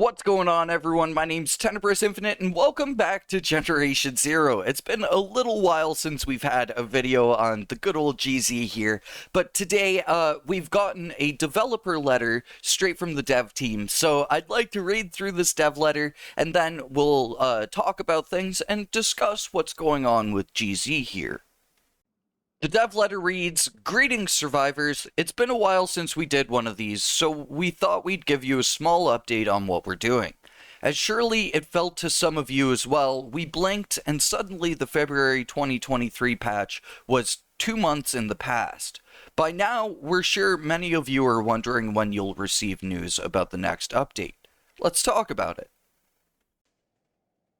What's going on, everyone? My name's Tenebrous Infinite, and welcome back to Generation Zero. It's been a little while since we've had a video on the good old GZ here, but today we've gotten a developer letter straight from the dev team, so I'd like to read through this dev letter, and then we'll talk about things and discuss what's going on with GZ here. The dev letter reads, "Greetings, survivors. It's been a while since we did one of these, so we thought we'd give you a small update on what we're doing. As surely it felt to some of you as well, we blinked and suddenly the February 2023 patch was 2 months in the past. By now, we're sure many of you are wondering when you'll receive news about the next update. Let's talk about it.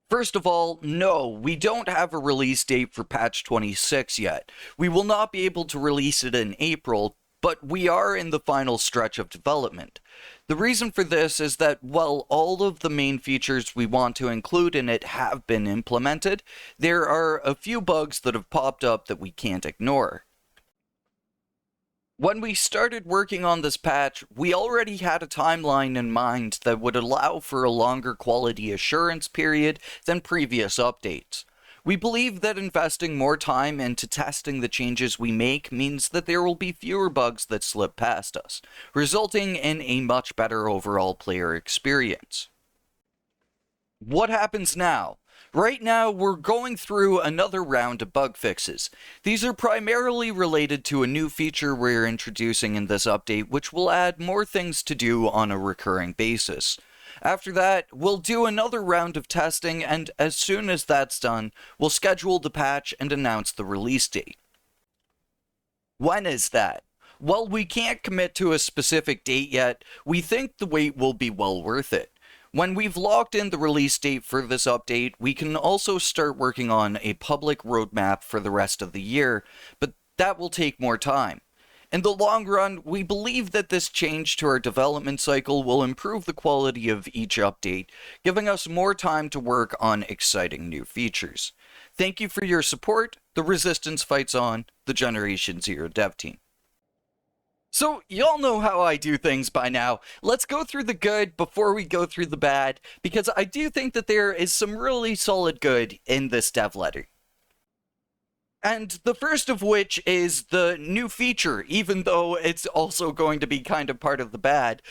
First of all, no, we don't have a release date for patch 26 yet. We will not be able to release it in April, but we are in the final stretch of development. The reason for this is that while all of the main features we want to include in it have been implemented, there are a few bugs that have popped up that we can't ignore. When we started working on this patch, we already had a timeline in mind that would allow for a longer quality assurance period than previous updates. We believe that investing more time into testing the changes we make means that there will be fewer bugs that slip past us, resulting in a much better overall player experience. What happens now? Right now, we're going through another round of bug fixes. These are primarily related to a new feature we're introducing in this update, which will add more things to do on a recurring basis. After that, we'll do another round of testing, and as soon as that's done, we'll schedule the patch and announce the release date. When is that? While we can't commit to a specific date yet, we think the wait will be well worth it. When we've locked in the release date for this update, we can also start working on a public roadmap for the rest of the year, but that will take more time. In the long run, we believe that this change to our development cycle will improve the quality of each update, giving us more time to work on exciting new features. Thank you for your support. The Resistance fights on. The Generation Zero dev team." So, y'all know how I do things by now. Let's go through the good before we go through the bad, because I do think that there is some really solid good in this dev letter. And the first of which is the new feature, even though it's also going to be kind of part of the bad,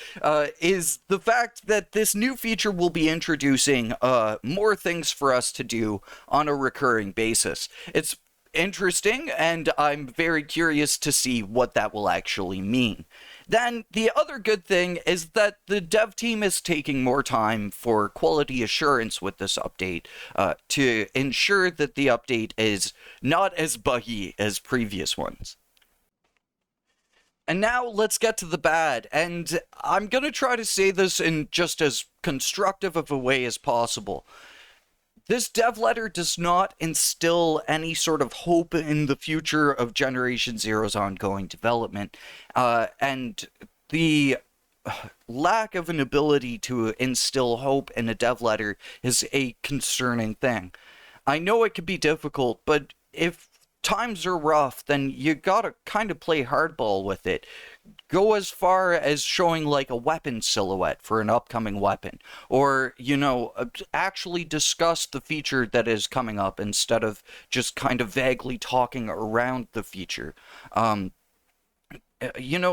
is the fact that this new feature will be introducing more things for us to do on a recurring basis. It's interesting, and I'm very curious to see what that will actually mean. Then, the other good thing is that the dev team is taking more time for quality assurance with this update to ensure that the update is not as buggy as previous ones. And now let's get to the bad, and I'm going to try to say this in just as constructive of a way as possible. This dev letter does not instill any sort of hope in the future of Generation Zero's ongoing development, and the lack of an ability to instill hope in a dev letter is a concerning thing. I know it can be difficult, but if times are rough, then you gotta kind of play hardball with it. Go as far as showing like a weapon silhouette for an upcoming weapon, or, actually discuss the feature that is coming up instead of just kind of vaguely talking around the feature.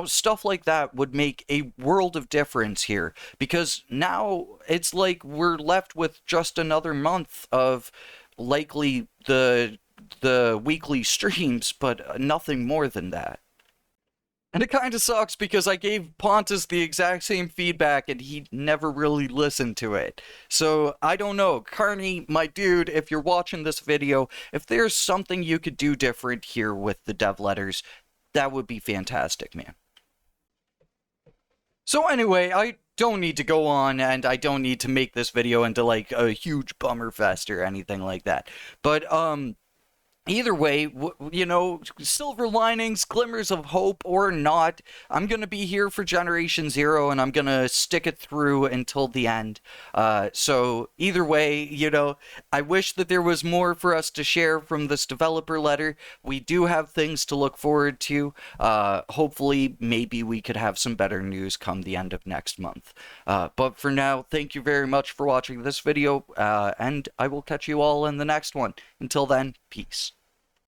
Stuff like that would make a world of difference here, because now it's like we're left with just another month of likely the weekly streams, but nothing more than that. And it kind of sucks because I gave Pontus the exact same feedback and he never really listened to it. So, I don't know. Carney, my dude, if you're watching this video, if there's something you could do different here with the dev letters, that would be fantastic, man. So anyway, I don't need to go on, and I don't need to make this video into like a huge bummer fest or anything like that. But, either way, silver linings, glimmers of hope or not, I'm going to be here for Generation Zero and I'm going to stick it through until the end. So, either way, I wish that there was more for us to share from this developer letter. We do have things to look forward to. Hopefully, maybe we could have some better news come the end of next month. But for now, thank you very much for watching this video, and I will catch you all in the next one. Until then, peace.